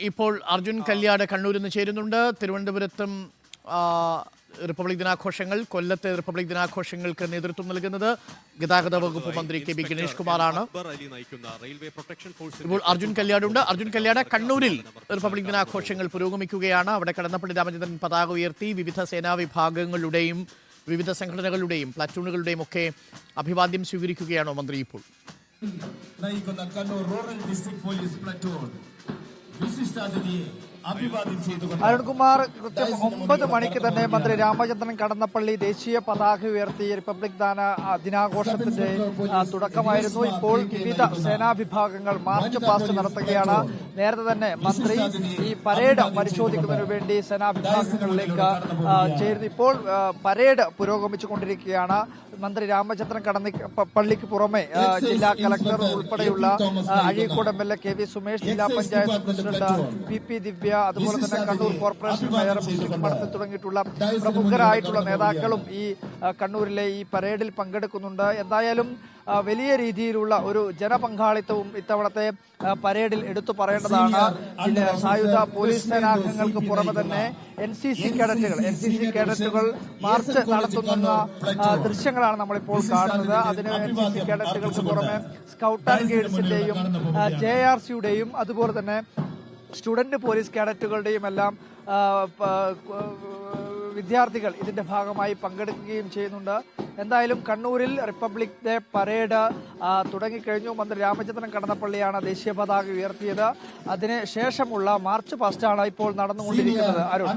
ഇപ്പോൾ അർജുൻ കല്യാട് കണ്ണൂരിൽ നിന്ന് ചേരുന്നുണ്ട്. തിരുവനന്തപുരത്തും റിപ്പബ്ലിക് ദിനാഘോഷങ്ങൾ, കൊല്ലത്തെ റിപ്പബ്ലിക് ദിനാഘോഷങ്ങൾക്ക് നേതൃത്വം നൽകുന്നത് ഗതാഗത വകുപ്പ് മന്ത്രി കെ ബി ഗണേഷ് കുമാറാണ്. ഇപ്പോൾ അർജുൻ കല്യാടുണ്ട്. അർജുൻ കല്യാട്, കണ്ണൂരിൽ റിപ്പബ്ലിക് ദിനാഘോഷങ്ങൾ പുരോഗമിക്കുകയാണ്. അവിടെ കടന്നപ്പള്ളി രാമചന്ദ്രൻ പതാക ഉയർത്തി വിവിധ സേനാ വിഭാഗങ്ങളുടെയും വിവിധ സംഘടനകളുടെയും പ്ലാറ്റൂണുകളുടെയും ഒക്കെ അഭിവാദ്യം സ്വീകരിക്കുകയാണോ മന്ത്രി ഇപ്പോൾ? അരുൺകുമാർ, കൃത്യം 9 മണിക്ക് തന്നെ മന്ത്രി രാമചന്ദ്രൻ കടന്നപ്പള്ളി ദേശീയ പതാക ഉയർത്തി റിപ്പബ്ലിക് ദിനാഘോഷത്തിന്റെ തുടക്കമായിരുന്നു. ഇപ്പോൾ വിവിധ സേനാ വിഭാഗങ്ങൾ മാർച്ച് പാസ്റ്റ് നടത്തുകയാണ്. നേരത്തെ തന്നെ മന്ത്രി ഈ പരേഡ് പരിശോധിക്കുന്നതിനു വേണ്ടി സേനാ വിഭാഗങ്ങളിലേക്ക് ചേർന്നു. ഇപ്പോൾ പരേഡ് പുരോഗമിച്ചുകൊണ്ടിരിക്കുകയാണ്. മന്ത്രി രാമചന്ദ്രൻ പള്ളിക്ക് പുറമെ ജില്ലാ കളക്ടർ ഉൾപ്പെടെയുള്ള അഴീക്കോട് MLA KV സുമേഷ്, ജില്ലാ പഞ്ചായത്ത് പ്രസിഡന്റ് PP ദിവ്യ, അതുപോലെ തന്നെ കണ്ണൂർ കോർപ്പറേഷൻ മേയർ മഠത്തിൽ തുടങ്ങിയിട്ടുള്ള പ്രമുഖരായിട്ടുള്ള നേതാക്കളും ഈ കണ്ണൂരിലെ ഈ പരേഡിൽ പങ്കെടുക്കുന്നുണ്ട്. എന്തായാലും വലിയ രീതിയിലുള്ള ഒരു ജനപങ്കാളിത്തവും ഇത്തവണത്തെ പരേഡിൽ എടുത്തു പറയേണ്ടതാണ്. സായുധ പോലീസ് സേനാംഗങ്ങൾക്ക് പുറമെ തന്നെ NCC കേഡറ്റുകൾ മാർച്ച് നടത്തുന്ന ദൃശ്യങ്ങളാണ് നമ്മളിപ്പോൾ കാണുന്നത്. അതിന് NCC കേഡറ്റുകൾക്ക് പുറമെ സ്കൗട്ട് ആൻഡ് ഗൈഡ്സിന്റെയും JRCയുടെയും അതുപോലെ തന്നെ സ്റ്റുഡന്റ് പോലീസ് കേഡറ്റുകളുടെയും എല്ലാം വിദ്യാർത്ഥികൾ ഇതിന്റെ ഭാഗമായി പങ്കെടുക്കുകയും ചെയ്യുന്നുണ്ട്. എന്തായാലും കണ്ണൂരിൽ റിപ്പബ്ലിക് ഡേ പരേഡ് തുടങ്ങിക്കഴിഞ്ഞു. മന്ത്രി രാമചന്ദ്രൻ കടന്നപ്പള്ളിയാണ് ദേശീയ പതാക ഉയർത്തിയത്. അതിന് ശേഷമുള്ള മാർച്ച് പാസ്റ്റാണ് ഇപ്പോൾ നടന്നുകൊണ്ടിരിക്കുന്നത്. അരുൺ.